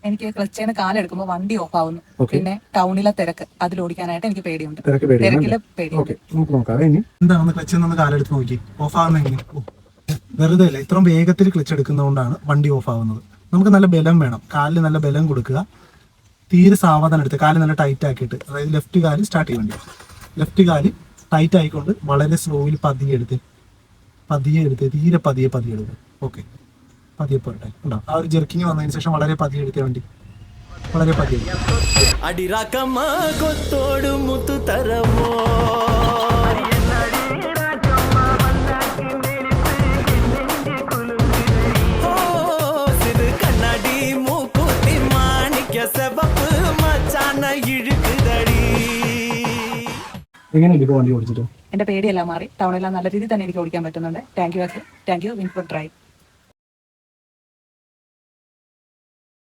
എനിക്ക് ക്ലച്ചിന് കാലെടുക്കുമ്പോൾ വണ്ടി ഓഫ് ആവുന്നു. പിന്നെ ടൗണിലെ തിരക്ക് അതിൽ ഓടിക്കാനായിട്ട് എനിക്ക് പേടിയുണ്ട്. തിരക്കില് പേടിയുണ്ട്. എന്താണ് ക്ലച്ചിൽ നിന്ന് കാലെടുത്ത് നോക്കി ഓഫ് ആവുന്ന എങ്ങനെ? വെറുതെ അല്ല, ഇത്രയും വേഗത്തിൽ ക്ലച്ച് എടുക്കുന്നതുകൊണ്ടാണ് വണ്ടി ഓഫ് ആവുന്നത്. നമുക്ക് നല്ല ബലം വേണം, കാലിൽ നല്ല ബലം കൊടുക്കുക. തീരെ സാവധാനം എടുത്ത് കാല് നല്ല ടൈറ്റ് ആക്കിയിട്ട്, അതായത് ലെഫ്റ്റ് കാല് സ്റ്റാർട്ട് ചെയ്യാൻ വേണ്ടി ലെഫ്റ്റ് കാല് ടൈറ്റ് ആയിക്കൊണ്ട് വളരെ സ്ലോയിൽ പതിയെ എടുത്ത് തീരെ പതിയെ എടുത്ത്. ഓക്കെ, പതിയെ പോരട്ടെ. ഉണ്ടോ ആ ഒരു ജെർക്കിങ് വന്നതിന് ശേഷം വളരെ പതിയെ എടുക്കാൻ വേണ്ടി, വളരെ പതിയെ. എങ്ങനെയുണ്ട് ഇപ്പോൾ വണ്ടി ഓടിച്ചിട്ട്? എന്റെ പേടിയെല്ലാം മാറി. ടൗണെല്ലാം നല്ല രീതിയിൽ തന്നെ എനിക്ക് ഓടിക്കാൻ പറ്റുന്നുണ്ട്. Thank you win four drive.